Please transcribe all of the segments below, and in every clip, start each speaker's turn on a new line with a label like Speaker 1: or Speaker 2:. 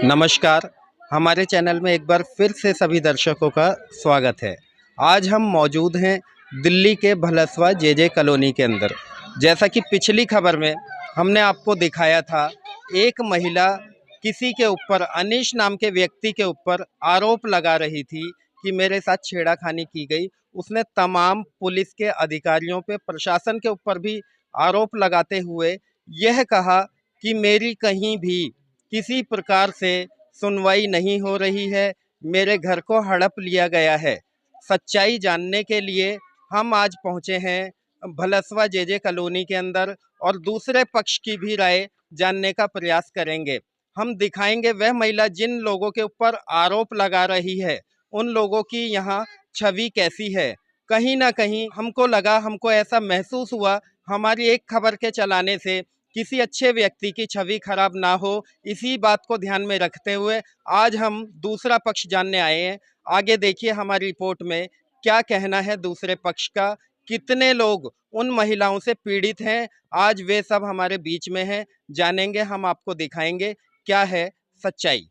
Speaker 1: नमस्कार। हमारे चैनल में एक बार फिर से सभी दर्शकों का स्वागत है। आज हम मौजूद हैं दिल्ली के भलसवा जेजे कॉलोनी के अंदर। जैसा कि पिछली खबर में हमने आपको दिखाया था, एक महिला किसी के ऊपर, अनीश नाम के व्यक्ति के ऊपर आरोप लगा रही थी कि मेरे साथ छेड़खानी की गई। उसने तमाम पुलिस के अधिकारियों पे, प्रशासन के ऊपर भी आरोप लगाते हुए यह कहा कि मेरी कहीं भी किसी प्रकार से सुनवाई नहीं हो रही है, मेरे घर को हड़प लिया गया है। सच्चाई जानने के लिए हम आज पहुंचे हैं भलसवा जेजे कॉलोनी के अंदर और दूसरे पक्ष की भी राय जानने का प्रयास करेंगे। हम दिखाएंगे वह महिला जिन लोगों के ऊपर आरोप लगा रही है, उन लोगों की यहाँ छवि कैसी है। कहीं ना कहीं हमको लगा, हमको ऐसा महसूस हुआ हमारी एक खबर के चलाने से किसी अच्छे व्यक्ति की छवि खराब ना हो। इसी बात को ध्यान में रखते हुए आज हम दूसरा पक्ष जानने आए हैं। आगे देखिए हमारी रिपोर्ट में क्या कहना है दूसरे पक्ष का, कितने लोग उन महिलाओं से पीड़ित हैं। आज वे सब हमारे बीच में हैं, जानेंगे, हम आपको दिखाएंगे क्या है सच्चाई।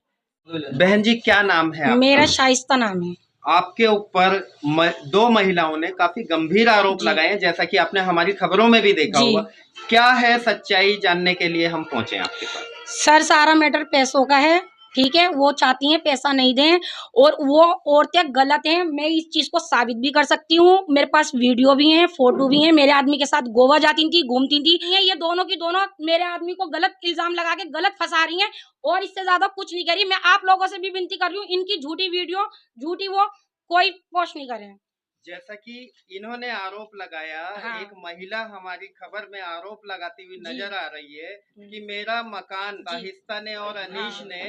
Speaker 1: बहन जी, क्या नाम है आपका?
Speaker 2: मेरा शाइस्ता नाम है।
Speaker 1: आपके ऊपर दो महिलाओं ने काफी गंभीर आरोप लगाए हैं, जैसा कि आपने हमारी खबरों में भी देखा होगा। क्या है सच्चाई जानने के लिए हम पहुंचे आपके पास।
Speaker 2: सर, सारा मैटर पैसों का है, ठीक है। वो चाहती हैं पैसा नहीं दें और वो औरतें गलत हैं। मैं इस चीज को साबित भी कर सकती हूँ, मेरे पास वीडियो भी है, फोटो भी है। मेरे आदमी के साथ गोवा जाती थी, घूमती थी। ये दोनों की दोनों मेरे आदमी को गलत इल्जाम लगा के गलत फंसा रही हैं और इससे ज्यादा कुछ नहीं कर रही। मैं आप लोगों से भी विनती कर रही हूँ, इनकी झूठी वीडियो, झूठी वो कोई पोस्ट नहीं करें।
Speaker 1: जैसा कि इन्होंने आरोप लगाया,
Speaker 2: हाँ। एक
Speaker 1: महिला हमारी खबर में आरोप लगाती हुई नजर आ रही है कि मेरा मकान साहिस्ता ने और अनीश ने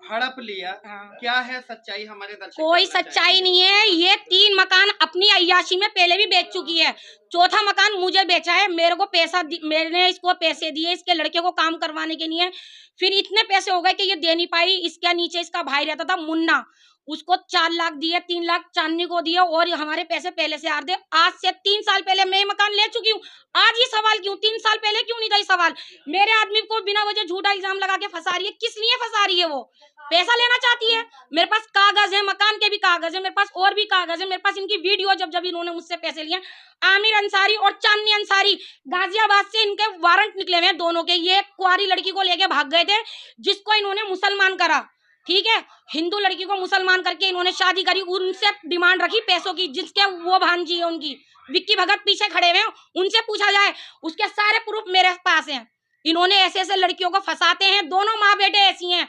Speaker 1: हड़प लिया। क्या है सच्चाई हमारे दर्शक?
Speaker 2: कोई सच्चाई नहीं है। ये 3 मकान अपनी अय्याशी में पहले भी बेच चुकी है। चौथा मकान मुझे बेचा है। मेरे को मैंने इसको पैसे दिए इसके लड़के को काम करवाने के लिए। फिर इतने पैसे हो गए कि ये दे नहीं पाई। इसके नीचे इसका भाई रहता था मुन्ना, उसको 4 लाख दिए, 3 लाख चांदनी को दिए और हमारे पैसे पहले से आ रहे। आज से 3 साल पहले मैं मकान ले चुकी हूँ। आज ये सवाल क्यों? 3 साल पहले क्यों नहीं था ये सवाल? मेरे आदमी को बिना वजह झूठा इल्जाम लगा के फंसा रही है। किस लिए फंसा रही है? वो पैसा लेना चाहती है। मेरे पास कागज है, मकान के भी कागज है, मेरे पास और भी कागज है, मेरे पास इनकी वीडियो जब इन्होंने मुझसे पैसे लिए। आमिर अंसारी और चांदनी अंसारी गाजियाबाद से इनके वारंट निकले हुए हैं दोनों के। ये कुंवारी लड़की को लेके भाग गए थे जिसको इन्होंने मुसलमान करा, ठीक है। हिंदू लड़की को मुसलमान करके इन्होंने शादी करी। उनसे डिमांड रखी पैसों की, जिसके वो भांजी है उनकी, विक्की भगत पीछे खड़े हुए हैं। उनसे पूछा जाए, उसके सारे प्रूफ मेरे पास हैं। इन्होंने ऐसे ऐसे लड़कियों को फंसाते हैं। दोनों माँ बेटे ऐसी हैं,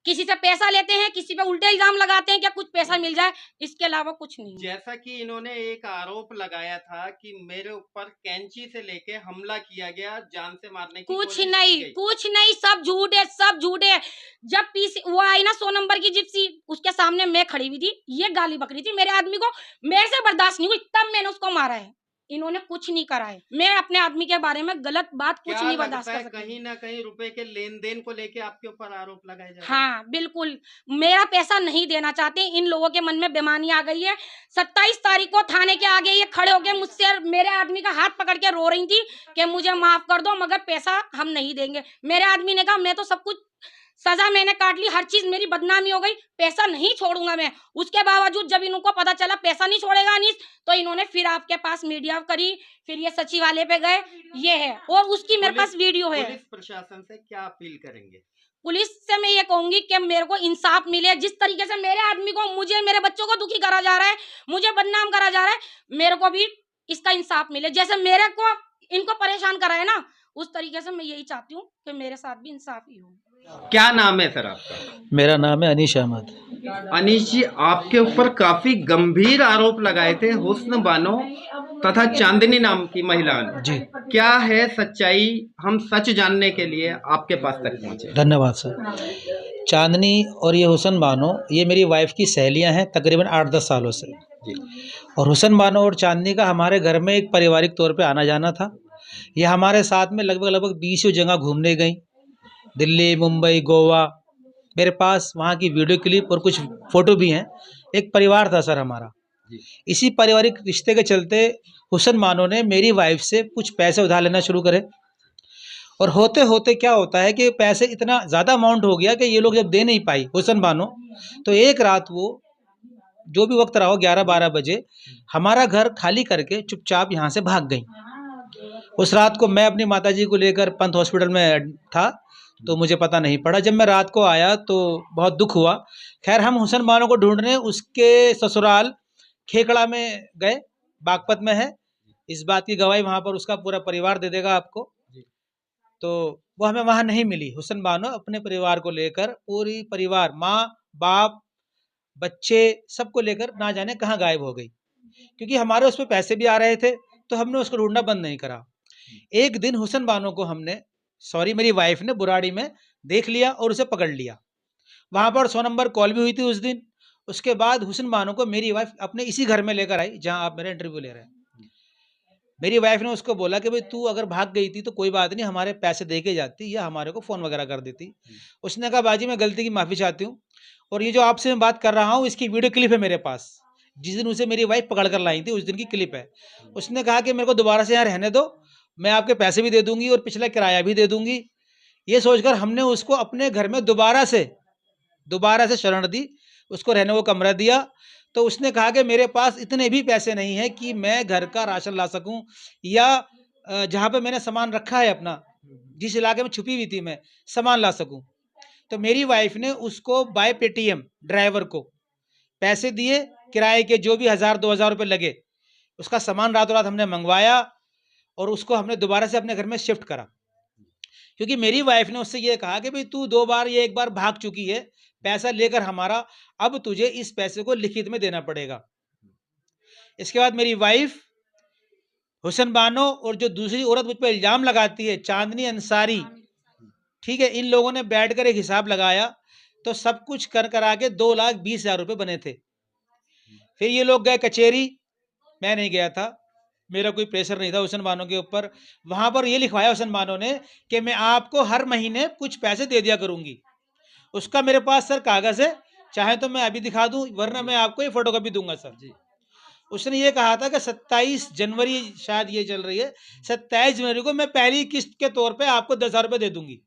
Speaker 2: किसी से पैसा लेते हैं, किसी पे उल्टे इल्जाम लगाते हैं क्या कुछ पैसा मिल जाए, इसके अलावा कुछ नहीं।
Speaker 1: जैसा कि इन्होंने एक आरोप लगाया था कि मेरे ऊपर कैंची से लेके हमला किया गया, जान से मारने की
Speaker 2: कुछ नहीं, सब झूठ है, सब झूठ है। जब पीसी वो आई ना 100 नंबर की जिप्सी, उसके सामने मैं खड़ी हुई थी, ये गाली बक रही थी मेरे आदमी को। मेरे से बर्दाश्त नहीं हुई, तब मैंने उसको मारा है। इन्होंने कुछ नहीं करा है। मैं अपने आदमी के बारे में गलत बात कुछ नहीं बर्दाश्त कर सकती।
Speaker 1: कहीं ना कहीं रुपए के लेन देन को लेके आपके ऊपर आरोप लगाए जा रहे हैं।
Speaker 2: हाँ बिल्कुल, मेरा पैसा नहीं देना चाहते। इन लोगों के मन में बेईमानी आ गई है। 27 तारीख को थाने के आगे ये खड़े होके मुझसे, मेरे आदमी का हाथ पकड़ के रो रही थी कि मुझे माफ कर दो, मगर पैसा हम नहीं देंगे। मेरे आदमी ने कहा मैं तो सब कुछ सजा मैंने काट ली, हर चीज मेरी बदनामी हो गई, पैसा नहीं छोड़ूंगा मैं। उसके बावजूद जब इनको पता चला पैसा नहीं छोड़ेगा अनीस, तो इन्होंने फिर आपके पास मीडिया करी, फिर ये सचिवालय पे गए। ये है, और उसकी मेरे पास वीडियो है।
Speaker 1: पुलिस प्रशासन से क्या अपील करेंगे?
Speaker 2: पुलिस से मैं ये कहूंगी कि मेरे को इंसाफ मिले। जिस तरीके से मेरे आदमी को, मुझे, मेरे बच्चों को दुखी करा जा रहा है, मुझे बदनाम करा जा रहा है, मेरे को भी इसका इंसाफ मिले। जैसे मेरे को इनको परेशान करा है ना, उस तरीके से मैं यही चाहती हूँ कि मेरे साथ भी इंसाफ ही हो।
Speaker 1: क्या नाम है सर आपका?
Speaker 3: मेरा नाम है अनीश अहमद।
Speaker 1: अनीश जी, आपके ऊपर काफी गंभीर आरोप लगाए थे हुस्न बानो तथा चांदनी नाम की महिला ने।
Speaker 3: जी,
Speaker 1: क्या है सच्चाई? हम सच जानने के लिए आपके पास तक पहुंचे।
Speaker 3: धन्यवाद सर। चांदनी और ये हुसन बानो, ये मेरी वाइफ की सहेलियां हैं तकरीबन 8-10 सालों से।
Speaker 1: जी।
Speaker 3: और हुसन बानो और चांदनी का हमारे घर में एक पारिवारिक तौर पे आना जाना था। ये हमारे साथ में लगभग 20 जगह घूमने गई, दिल्ली, मुंबई, गोवा। मेरे पास वहाँ की वीडियो क्लिप और कुछ फ़ोटो भी हैं। एक परिवार था सर हमारा। इसी पारिवारिक रिश्ते के चलते हुसन बानो ने मेरी वाइफ से कुछ पैसे उधार लेना शुरू करे और होते होते क्या होता है कि पैसे इतना ज़्यादा अमाउंट हो गया कि ये लोग जब दे नहीं पाई हुसन बानो, तो एक रात वो जो भी वक्त रहा हो 11-12 बजे हमारा घर खाली करके चुपचाप यहाँ से भाग गई। उस रात को मैं अपनी माताजी को लेकर पंत हॉस्पिटल में था, तो मुझे पता नहीं पड़ा। जब मैं रात को आया तो बहुत दुख हुआ। खैर हम हुसन बानो को ढूंढने उसके ससुराल खेकड़ा में गए, बागपत में है। इस बात की गवाही वहाँ पर उसका पूरा परिवार दे देगा आपको। तो वो हमें वहाँ नहीं मिली। हुसन बानो अपने परिवार को लेकर, पूरी परिवार, माँ बाप बच्चे सबको लेकर ना जाने कहाँ गायब हो गई, क्योंकि हमारे उस पर पैसे भी आ रहे थे, तो हमने उसको ढूंढना बंद नहीं करा। एक दिन हुसन बानो को हमने, सॉरी मेरी वाइफ ने, बुराड़ी में देख लिया और उसे पकड़ लिया। वहाँ पर 100 नंबर कॉल भी हुई थी उस दिन। उसके बाद हुसन बानो को मेरी वाइफ अपने इसी घर में लेकर आई जहाँ आप मेरा इंटरव्यू ले रहे हैं। मेरी वाइफ ने उसको बोला कि भाई तू अगर भाग गई थी तो कोई बात नहीं, हमारे पैसे दे के जाती या हमारे को फ़ोन वगैरह कर देती। उसने कहा बाजी मैं गलती की माफ़ी चाहती हूँ, और ये जो आपसे मैं बात कर रहा हूँ इसकी वीडियो क्लिप है मेरे पास। जिस दिन उसे मेरी वाइफ पकड़ कर लाई थी उस दिन की क्लिप है। उसने कहा कि मेरे को दोबारा से यहाँ रहने दो, मैं आपके पैसे भी दे दूंगी और पिछला किराया भी दे दूंगी। ये सोचकर हमने उसको अपने घर में दोबारा से शरण दी, उसको रहने को कमरा दिया। तो उसने कहा कि मेरे पास इतने भी पैसे नहीं हैं कि मैं घर का राशन ला सकूं, या जहाँ पे मैंने सामान रखा है अपना, जिस इलाके में छुपी हुई थी मैं, सामान ला सकूं। तो मेरी वाइफ ने उसको बाय पेटीएम ड्राइवर को पैसे दिए, किराए के जो भी 1000-2000 रुपये लगे, उसका सामान रातों रात हमने मंगवाया और उसको हमने दोबारा से अपने घर में शिफ्ट करा। क्योंकि मेरी वाइफ ने उससे ये कहा कि भाई तू 2 बार या 1 बार भाग चुकी है पैसा लेकर हमारा, अब तुझे इस पैसे को लिखित में देना पड़ेगा। इसके बाद मेरी वाइफ हुसन बानो और जो दूसरी औरत मुझ पर इल्जाम लगाती है, चांदनी अंसारी, ठीक है, इन लोगों ने बैठकर एक हिसाब लगाया तो सब कुछ कर करा के 2,20,000 रुपये बने थे। फिर ये लोग गए कचहरी, मैं नहीं गया था, मेरा कोई प्रेशर नहीं था हुसन बानो के ऊपर। वहां पर ये लिखवाया हुसन बानो ने कि मैं आपको हर महीने कुछ पैसे दे दिया करूंगी। उसका मेरे पास सर कागज है, चाहे तो मैं अभी दिखा दूं, वरना मैं आपको ये फोटोकॉपी दूंगा सर जी। उसने ये कहा था कि 27 जनवरी शायद ये चल रही है, 27 जनवरी को मैं पहली किस्त के तौर पे आपको 10,000 रुपये दे दूंगी।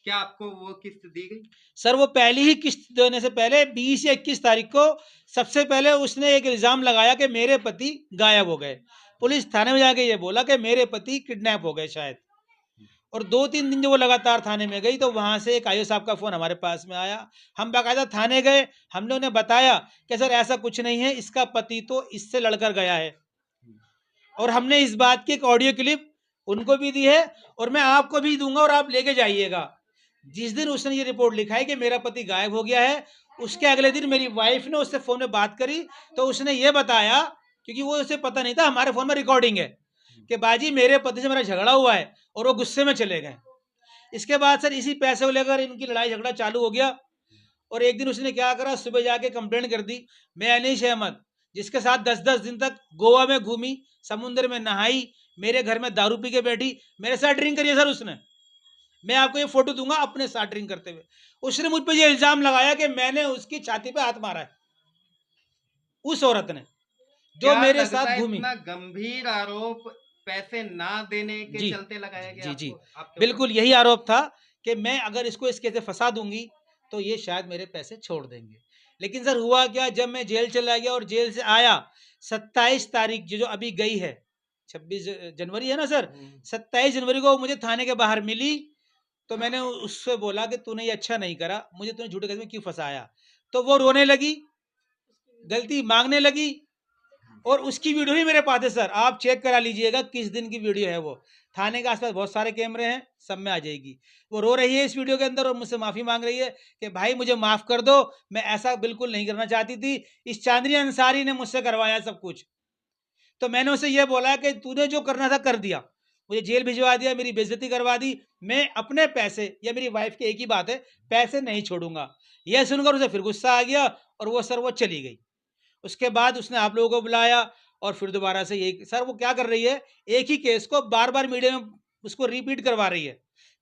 Speaker 1: क्या आपको वो किस्त दी गई?
Speaker 3: सर वो पहली ही किस्त देने से पहले 20 या 21 तारीख को सबसे पहले उसने एक इल्जाम लगाया कि मेरे पति गायब हो गए। पुलिस थाने में जाके ये बोला कि मेरे पति किडनैप हो गए शायद। और 2-3 दिन जो वो लगातार थाने में गई, तो वहां से एक आईओ साहब का फोन हमारे पास में आया। हम बाकायदा थाने गए, हमने उन्हें बताया कि सर ऐसा कुछ नहीं है, इसका पति तो इससे लड़कर गया है। और हमने इस बात की एक ऑडियो क्लिप उनको भी दी है और मैं आपको भी दूंगा और आप लेके जाइएगा। जिस दिन उसने ये रिपोर्ट लिखाई कि मेरा पति गायब हो गया है, उसके अगले दिन मेरी वाइफ ने उससे फोन में बात करी, तो उसने ये बताया, क्योंकि वो उसे पता नहीं था हमारे फोन में रिकॉर्डिंग है, कि बाजी मेरे पति से मेरा झगड़ा हुआ है, और वो गुस्से में चले गए। इसके बाद सर इसी पैसे को लेकर इनकी लड़ाई झगड़ा चालू हो गया। और एक दिन उसने क्या करा, सुबह जाके कंप्लेंट कर दी। मैं अनीश अहमद, जिसके साथ 10-10 दिन तक गोवा में घूमी, समुद्र में नहाई, मेरे घर में दारू पी के बैठी, मेरे साथ ड्रिंक करिए सर उसने। मैं आपको ये फोटो दूंगा अपने साथ ड्रिंक करते हुए। उसने मुझ पर ये इल्जाम लगाया कि मैंने उसकी छाती पे हाथ मारा है, उस औरत ने जो
Speaker 1: क्या
Speaker 3: मेरे
Speaker 1: लगता
Speaker 3: साथ
Speaker 1: है
Speaker 3: घूमी।
Speaker 1: इतना गंभीर आरोप पैसे ना देने के
Speaker 3: जी
Speaker 1: चलते लगाया गया
Speaker 3: जी जी,
Speaker 1: आपके
Speaker 3: बिल्कुल यही आरोप था कि मैं अगर इसको इस केस से फंसा दूंगी तो ये शायद मेरे पैसे छोड़ देंगे। लेकिन सर हुआ क्या, जब मैं जेल चला गया और जेल से आया, 27 तारीख जो अभी गई है, 26 जनवरी है ना सर, 27 जनवरी को मुझे थाने के बाहर मिली। तो मैंने उससे बोला कि तूने ये अच्छा नहीं करा, मुझे तूने झूठे केस में क्यों फंसाया। तो वो रोने लगी, गलती मांगने लगी, और उसकी वीडियो ही मेरे पास है सर, आप चेक करा लीजिएगा किस दिन की वीडियो है वो। थाने के आसपास बहुत सारे कैमरे हैं, सब में आ जाएगी। वो रो रही है इस वीडियो के अंदर और मुझसे माफ़ी मांग रही है कि भाई मुझे माफ़ कर दो, मैं ऐसा बिल्कुल नहीं करना चाहती थी, इस चांदनी अंसारी ने मुझसे करवाया सब कुछ। तो मैंने उसे ये बोला कि तूने जो करना था कर दिया, मुझे जेल भिजवा दिया, मेरी बेइज्जती करवा दी, मैं अपने पैसे, या मेरी वाइफ की एक ही बात है, पैसे नहीं छोड़ूंगा। यह सुनकर उसे फिर गुस्सा आ गया और वो सर वो चली गई। उसके बाद उसने आप लोगों को बुलाया और फिर दोबारा से यही, सर वो क्या कर रही है, एक ही केस को बार बार मीडिया में उसको रिपीट करवा रही है।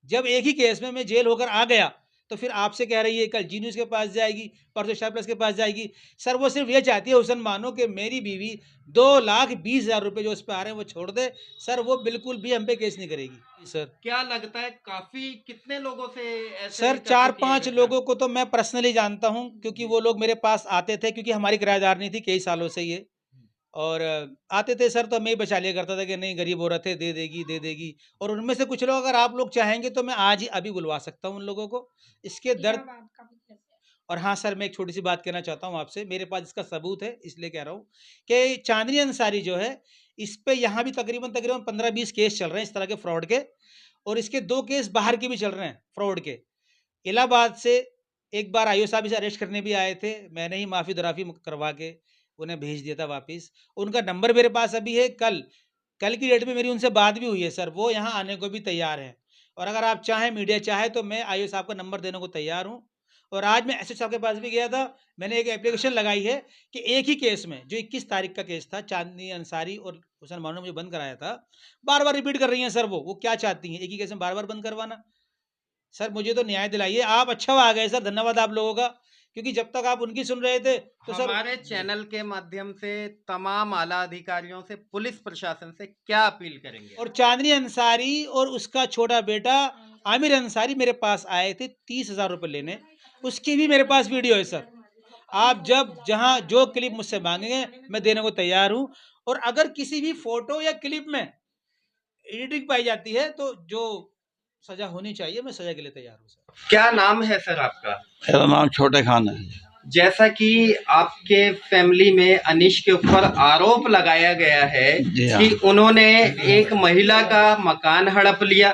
Speaker 3: जब एक ही केस में मैं जेल होकर आ गया तो फिर आपसे कह रही है कल जी न्यूज़ के पास जाएगी, परसों स्टार प्लस के पास जाएगी। सर वो सिर्फ ये चाहती है हुसन मानो कि मेरी बीवी 2,20,000 रुपये जो उस पर आ रहे हैं वो छोड़ दे। सर वो बिल्कुल भी हम पे केस नहीं करेगी। सर
Speaker 1: क्या लगता है काफी कितने लोगों से ऐसे
Speaker 3: सर
Speaker 1: करके
Speaker 3: 4-5
Speaker 1: किए गए
Speaker 3: लोगों को तो मैं पर्सनली जानता हूँ, क्योंकि वो लोग मेरे पास आते थे, क्योंकि हमारी किराएदार नहीं थी कई सालों से ये। और आते थे सर, तो मैं ही बचा लिया करता था कि नहीं गरीब औरत है, दे देगी दे देगी। और उनमें से कुछ लोग अगर आप लोग चाहेंगे तो मैं आज ही अभी बुलवा सकता हूँ उन लोगों को, इसके दर्द। और हाँ सर, मैं एक छोटी सी बात कहना चाहता हूँ आपसे, मेरे पास इसका सबूत है इसलिए कह रहा हूँ कि चांदनी अंसारी जो है, इस पे यहाँ भी तकरीबन तकरीबन 15-20 केस चल रहे हैं इस तरह के फ्रॉड के, और इसके 2 केस बाहर के भी चल रहे हैं फ्रॉड के। इलाहाबाद से एक बार आईओ साहब इसे अरेस्ट करने भी आए थे, मैंने ही माफ़ी दराफ़ी करवा के उन्हें भेज दिया था वापस। उनका नंबर मेरे पास अभी है, कल की डेट में मेरी उनसे बात भी हुई है सर, वो यहाँ आने को भी तैयार हैं। और अगर आप चाहें, मीडिया चाहे, तो मैं आईओ साहब का नंबर देने को तैयार हूँ। और आज मैं एसएच साहब के पास भी गया था, मैंने एक एप्लीकेशन लगाई है कि एक ही केस में, जो 21 तारीख का केस था, चांदनी अंसारी और हुसैन मानो ने मुझे बंद कराया था, बार-बार रिपीट कर रही हैं सर वो क्या चाहती हैं? एक ही केस में बार-बार बंद करवाना? सर मुझे तो न्याय दिलाइए। आप अच्छा आ गए सर, धन्यवाद आप लोगों का, क्योंकि जब तक आप उनकी सुन रहे थे तो सर
Speaker 1: हमारे चैनल के माध्यम से तमाम आला अधिकारियों से, पुलिस प्रशासन से क्या अपील करेंगे?
Speaker 3: और चांदनी अंसारी और उसका छोटा बेटा आमिर अंसारी मेरे पास आए थे 30,000 रुपये लेने, उसकी भी मेरे पास वीडियो है सर। आप जब जहां जो क्लिप मुझसे मांगेंगे मैं देने को तैयार हूं। और अगर किसी भी फोटो या क्लिप में एडिटिंग पाई जाती है तो जो सजा होनी चाहिए, मैं सजा के लिए तैयार हूं सर।
Speaker 1: क्या नाम है सर आपका?
Speaker 4: मेरा नाम छोटे खान है।
Speaker 1: जैसा कि आपके फैमिली में अनीश के ऊपर आरोप लगाया गया है
Speaker 4: जी हाँ।
Speaker 1: कि उन्होंने एक महिला का मकान हड़प लिया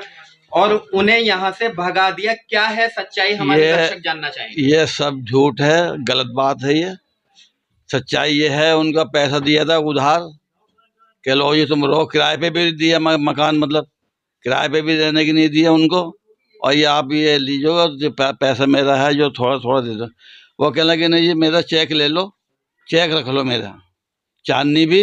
Speaker 1: और उन्हें यहाँ से भगा दिया, क्या है सच्चाई? हमारे दर्शक जानना चाहेंगे।
Speaker 4: ये सब झूठ है, गलत बात है ये। सच्चाई ये है, उनका पैसा दिया था उधार के लो ये तुम रहो, किराए पे भी दिया मकान, मतलब किराए पे भी रहने की नहीं दिया उनको। और ये आप ये लीजिएगा, जो पैसा मेरा है जो थोड़ा थोड़ा दे दो। वो कह लगे नहीं ये मेरा चेक ले लो, चेक रख लो मेरा, चांदनी भी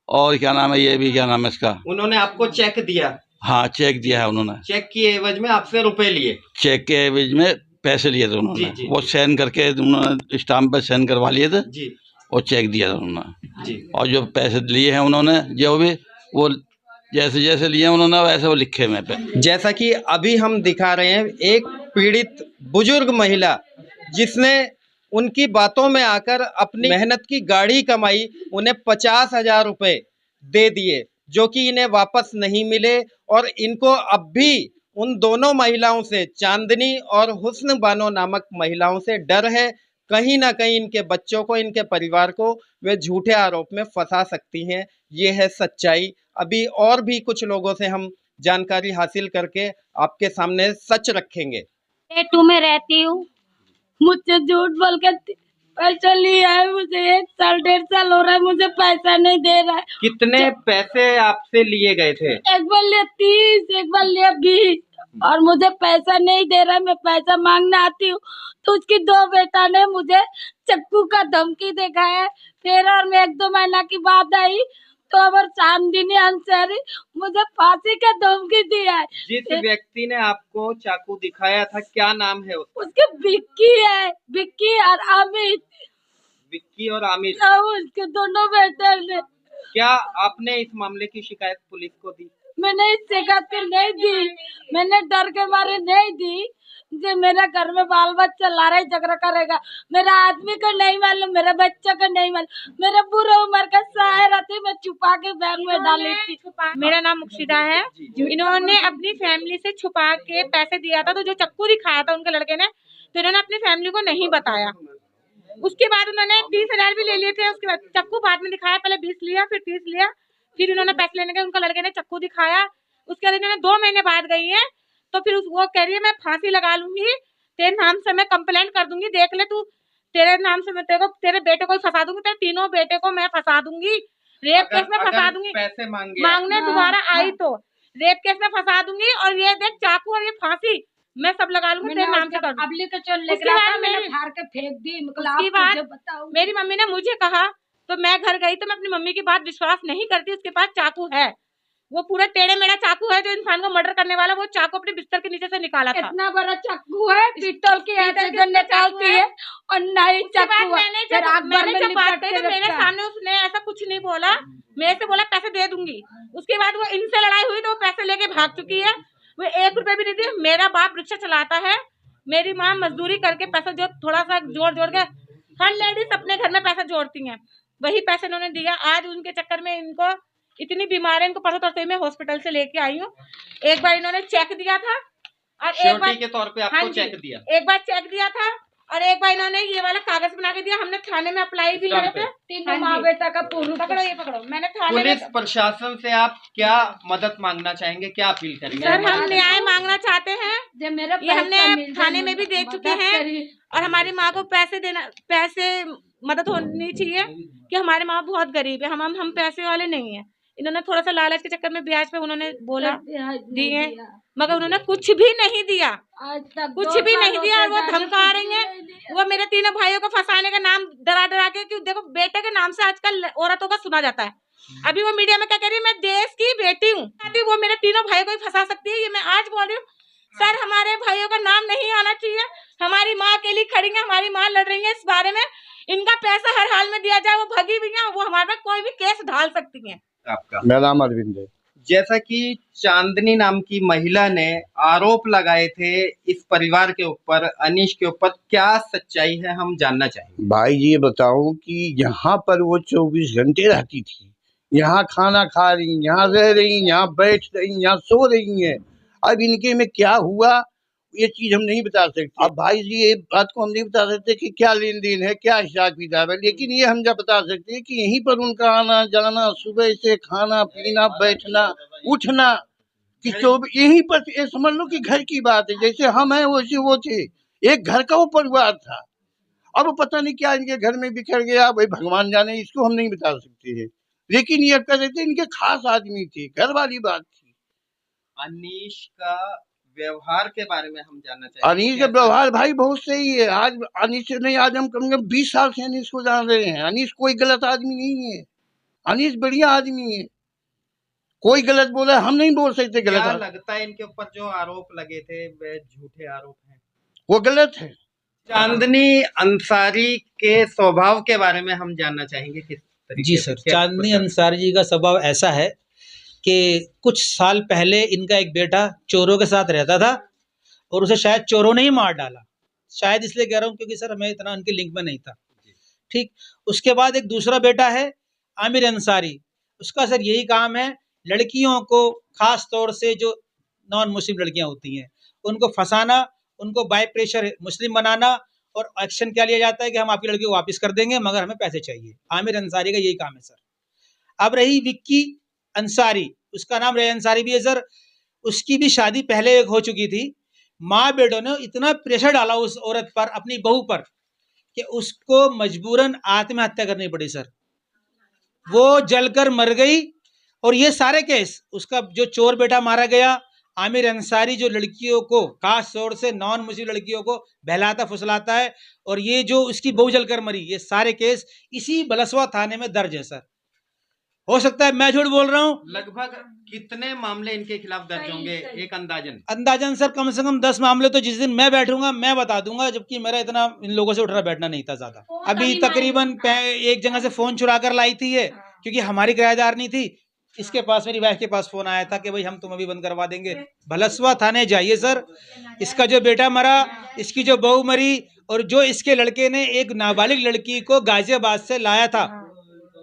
Speaker 4: और क्या नाम है ये भी, क्या नाम है इसका।
Speaker 1: उन्होंने आपको चेक दिया?
Speaker 4: हाँ चेक दिया है उन्होंने।
Speaker 1: चेक की एवज में आपसे रुपए लिए?
Speaker 4: चेक के एवज में पैसे लिए थे उन्होंने।
Speaker 1: जी, जी,
Speaker 4: वो साइन करके उन्होंने स्टाम्प पे साइन करवा लिए थे
Speaker 1: जी
Speaker 4: और चेक दिया था उन्होंने
Speaker 1: जी।
Speaker 4: और जो पैसे लिए हैं उन्होंने, जो भी वो जैसे जैसे लिए उन्होंने वैसे वो लिखे में पे।
Speaker 1: जैसा कि अभी हम दिखा रहे हैं, एक पीड़ित बुजुर्ग महिला जिसने उनकी बातों में आकर अपनी मेहनत की गाड़ी कमाई उन्हें 50,000 रुपए दे दिए, जो कि इन्हें वापस नहीं मिले। और इनको अब भी उन दोनों महिलाओं से, चांदनी और हुस्न बानो नामक महिलाओं से डर है। कहीं ना कहीं इनके बच्चों को, इनके परिवार को वे झूठे आरोप में फंसा सकती हैं। ये है सच्चाई। अभी और भी कुछ लोगों से हम जानकारी हासिल करके आपके सामने सच रखेंगे।
Speaker 2: A2 में रहती हूँ, मुझसे झूठ बोल के पैसा लिया है। मुझे 1 साल 1.5 साल हो रहा है, मुझे पैसा नहीं दे रहा है।
Speaker 1: कितने पैसे आपसे लिए गए थे?
Speaker 2: एक बार लिया 30, एक बार लिया 20, और मुझे पैसा नहीं दे रहा है। मैं पैसा मांगने आती हूँ तो उसकी 2 बेटा ने मुझे चक्कू का धमकी दिखाया है। फिर और मैं 1-2 महीना की बात आई तो अब चांदनी अंसारी मुझे फांसी का धमकी दिया है।
Speaker 1: जिस व्यक्ति ने आपको चाकू दिखाया था, क्या नाम है उसका?
Speaker 2: उसके विक्की है, विक्की और अमित।
Speaker 1: विक्की और आमिर?
Speaker 2: उसके दोनों बेटे ने।
Speaker 1: क्या आपने इस मामले की शिकायत पुलिस को दी?
Speaker 2: मैंने इस शिकायत नहीं दी, मैंने डर के मारे नहीं दी। जो मेरा घर में बाल बच्चा लड़ाई झगड़ा करेगा, मेरा आदमी को नहीं मालूम, मेरे बच्चे को नहीं मालूम। मेरा पूरा उम्र का सहारा थी, मैं छुपा के बैग में डाली थी।
Speaker 5: मेरा नाम मुक्षिदा है। इन्होंने अपनी फैमिली से छुपा के पैसे दिया था, तो जो चक्कू दिखाया था उनके लड़के ने, तो इन्होंने अपनी फैमिली को नहीं बताया। उसके बाद उन्होंने 30,000 भी ले लिए थे। उसके बाद चक्कू बाद में दिखाया, पहले 20 लिया, फिर 30 लिया, फिर इन्होंने पैसे लेने के उनका लड़के ने चक्कू दिखाया। उसके बाद इन्होंने 2 महीने बाद गई है, तो फिर वो कह रही है मैं फांसी लगा लूंगी, तेरे नाम से मैं कंप्लेंट कर दूंगी, देख ले तू, तेरे नाम से मैं तेरे बेटे को फंसा दूंगी, तेरे तीनों बेटे को मैं फंसा दूंगी, रेप केस में फंसा दूंगी।
Speaker 1: पैसे
Speaker 5: मांगने दोबारा आई तो रेप केस में फंसा दूंगी, और ये देख चाकू और ये फांसी मैं सब लगा लूंगी, तेरे नाम से कर दूंगी। उसके बाद मैंने फाड़ के फेंक दी। उसके बाद मेरी मम्मी ने मुझे कहा, तो मैं घर गई तो मैं अपनी मम्मी की बात विश्वास नहीं करती, उसके पास चाकू है। वो पूरा टेढ़े मेढ़ा चाकू है जो इंसान को मर्डर करने वाला, वो चाकू अपने बिस्तर के नीचे से निकाला था।
Speaker 2: इतना बड़ा चाकू है, पिस्तौल की ऐसे जो निकालती है और नई चाकू है।
Speaker 5: मैंने जब बात कही तो मेरे सामने उसने ऐसा कुछ नहीं बोला, मेरे से बोला पैसे दे दूंगी। उसके बाद वो इनसे लड़ाई हुई तो वो पैसे लेके भाग चुकी है। वो 1 रुपए भी नहीं दिए। मेरा बाप रिक्शा चलाता है, मेरी माँ मजदूरी करके पैसा जो थोड़ा सा जोड़ के, हर लेडीज अपने घर में पैसा जोड़ती हैं, वही पैसे इन्होंने दिया। आज उनके चक्कर में इनको इतनी बीमार है, इनको परसों तरसों मैं हॉस्पिटल से लेके आई हूँ। एक बार इन्होंने चेक दिया था और एक बार
Speaker 1: के तौर पे आपको चेक दिया,
Speaker 5: एक बार चेक दिया था और एक बार इन्होंने ये वाला कागज बना के दिया। हमने थाने में अप्लाई भी किया था। तीनों माँ बेटा का पकड़ो, ये पकड़ो। मैंने थाने
Speaker 1: पुलिस प्रशासन से आप क्या मदद मांगना चाहेंगे, क्या अपील करेंगे?
Speaker 5: सर, हम न्याय मांगना चाहते हैं। ये हमने थाने में भी दे चुके हैं और हमारी माँ को पैसे मदद होनी चाहिए कि हमारे माँ बहुत गरीब है, हम पैसे वाले नहीं है। इन्होंने थोड़ा सा लालच के चक्कर में ब्याज पे उन्होंने बोला दिए, मगर उन्होंने कुछ भी नहीं दिया, कुछ भी नहीं दिया। और वो धमका रही हैं। वो मेरे तीनों भाइयों को फंसाने का नाम डरा के, कि देखो बेटे के नाम से आजकल औरतों का सुना जाता है। अभी वो मीडिया में क्या कह रही है, मैं देश की बेटी हूँ, वो मेरे तीनों भाइयों को ही फंसा सकती है। ये मैं आज बोल रही हूँ। सर, हमारे भाइयों का नाम नहीं आना चाहिए। हमारी माँ अकेली खड़ी है, हमारी माँ लड़ रही है इस बारे में। इनका पैसा हर हाल में दिया जाए। वो भगी भी है, वो हमारे कोई भी केस ढाल सकती है।
Speaker 1: आपका?
Speaker 6: मेरा नाम अरविंद है।
Speaker 1: जैसा कि चांदनी नाम की महिला ने आरोप लगाए थे इस परिवार के ऊपर, अनीश के ऊपर, क्या सच्चाई है हम जानना चाहेंगे।
Speaker 6: भाई जी ये बताऊं कि यहाँ पर वो 24 घंटे रहती थी, यहाँ खाना खा रही, यहाँ रह रही, यहाँ बैठ रही, यहाँ सो रही हैं। अब इनके में क्या हुआ ये चीज हम नहीं बता सकते। अब भाई जी ये बात को हम नहीं बता सकते कि क्या लेन देन है, क्या हिसाब किताब है, लेकिन ये हम जब बता सकते हैं कि यहीं पर उनका आना जाना, सुबह से खाना पीना, बैठना उठना, कि यहीं पर ये समझ लो कि घर की बात है। जैसे हम हैं वैसे वो थे, एक घर का वो परिवार था। अब पता नहीं क्या इनके घर में बिखर गया, भाई भगवान जाने, इसको हम नहीं बता सकते हैं। लेकिन ये कह रहे थे इनके खास आदमी थे, घर वाली बात थी।
Speaker 1: अनीश का व्यवहार के बारे में हम जानना चाहेंगे।
Speaker 6: अनीश का व्यवहार भाई बहुत सही है। आज अनीश से नहीं, आज हम कम से कम 20 साल से अनीश को जान रहे हैं। अनीश कोई गलत आदमी नहीं है, अनीश बढ़िया आदमी है। कोई गलत बोला हम नहीं बोल सकते गलत।
Speaker 1: क्या लगता है इनके ऊपर जो आरोप लगे थे वे झूठे आरोप हैं,
Speaker 6: वो गलत है।
Speaker 1: चांदनी अंसारी के स्वभाव के बारे में हम जानना चाहेंगे किस तरीके
Speaker 3: जी
Speaker 1: से,
Speaker 3: सर,
Speaker 1: क्या
Speaker 3: चांदनी
Speaker 1: पता?
Speaker 3: अंसारी जी का स्वभाव ऐसा है कि कुछ साल पहले इनका एक बेटा चोरों के साथ रहता था और उसे शायद चोरों ने ही मार डाला। शायद इसलिए कह रहा हूँ क्योंकि सर मैं इतना उनके लिंक में नहीं था। ठीक, उसके बाद एक दूसरा बेटा है आमिर अंसारी। उसका सर यही काम है, लड़कियों को, खास तौर से जो नॉन मुस्लिम लड़कियां होती हैं, उनको फंसाना, उनको बाय प्रेशर मुस्लिम बनाना, और एक्शन क्या लिया जाता है कि हम आपकी लड़की को वापस कर देंगे मगर हमें पैसे चाहिए। आमिर अंसारी का यही काम है सर। अब रही विक्की अंसारी, उसका नाम रे अंसारी भी है सर। उसकी भी शादी पहले एक हो चुकी थी। माँ बेटों ने इतना प्रेशर डाला उस औरत पर, अपनी बहू पर, कि उसको मजबूरन आत्महत्या करनी पड़ी सर। वो जलकर मर गई। और ये सारे केस, उसका जो चोर बेटा मारा गया, आमिर अंसारी जो लड़कियों को, खास तौर से नॉन मुस्लिम लड़कियों को बहलाता फुसलाता है, और ये जो उसकी बहू जलकर मरी, ये सारे केस इसी बलसवा थाने में दर्ज है सर। हो सकता है मैं झूठ बोल रहा हूँ।
Speaker 1: लगभग कितने मामले इनके खिलाफ दर्ज होंगे, एक
Speaker 3: अंदाजन सर कम से कम 10 मामले तो जिस दिन मैं बैठूंगा मैं बता दूंगा, जबकि मेरा इतना इन लोगों से उठना बैठना नहीं था ज्यादा। अभी तकरीबन एक जगह से फोन चुरा कर लाई थी ये, क्योंकि हमारी किराएदार नहीं थी। इसके पास, मेरी वाइफ के पास फोन आया था कि भाई हम तुम अभी बंद करवा देंगे। भलसवा थाने जाइए सर। इसका जो बेटा मरा, इसकी जो बहू मरी, और जो इसके लड़के ने एक नाबालिग लड़की को गाजियाबाद से लाया था,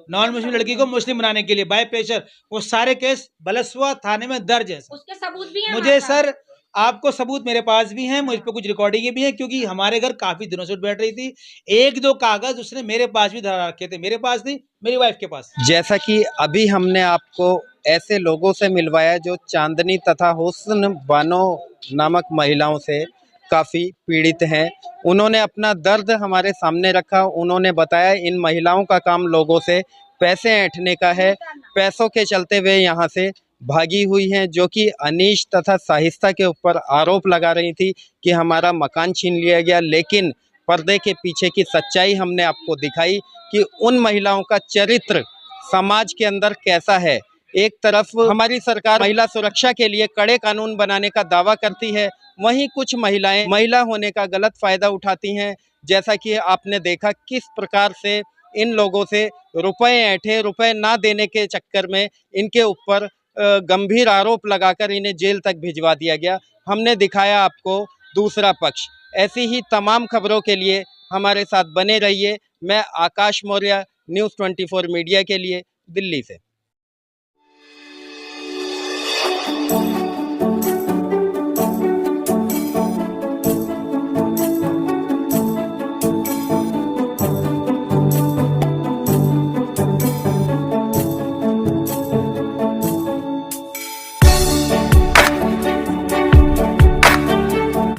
Speaker 3: नॉन मुस्लिम लड़की को मुस्लिम बनाने के लिए बाय प्रेशर, वो सारे केस भलसवा थाने में दर्ज है।
Speaker 2: उसके सबूत भी हैं
Speaker 3: मुझे सर, आपको सबूत मेरे पास भी हैं, मुझ पे कुछ रिकॉर्डिंग भी है, क्योंकि हमारे घर काफी दिनों से बैठ रही थी। 1-2 कागज उसने मेरे पास भी धरा रखे थे, मेरे पास नहीं, मेरी वाइफ के पास।
Speaker 1: जैसा कि अभी हमने आपको ऐसे लोगों से मिलवाया जो चांदनी तथा हुस्न बानो नामक महिलाओं से काफ़ी पीड़ित हैं। उन्होंने अपना दर्द हमारे सामने रखा। उन्होंने बताया इन महिलाओं का काम लोगों से पैसे ऐंठने का है। पैसों के चलते वे यहाँ से भागी हुई हैं, जो कि अनीश तथा साहिस्ता के ऊपर आरोप लगा रही थी कि हमारा मकान छीन लिया गया। लेकिन पर्दे के पीछे की सच्चाई हमने आपको दिखाई कि उन महिलाओं का चरित्र समाज के अंदर कैसा है। एक तरफ हमारी सरकार महिला सुरक्षा के लिए कड़े कानून बनाने का दावा करती है, वहीं कुछ महिलाएं महिला होने का गलत फायदा उठाती हैं। जैसा कि आपने देखा किस प्रकार से इन लोगों से रुपए ऐंठे, रुपए ना देने के चक्कर में इनके ऊपर गंभीर आरोप लगाकर इन्हें जेल तक भिजवा दिया गया। हमने दिखाया आपको दूसरा पक्ष। ऐसी ही तमाम खबरों के लिए हमारे साथ बने रहिए। मैं आकाश मौर्य, न्यूज़ 24 मीडिया के लिए, दिल्ली से।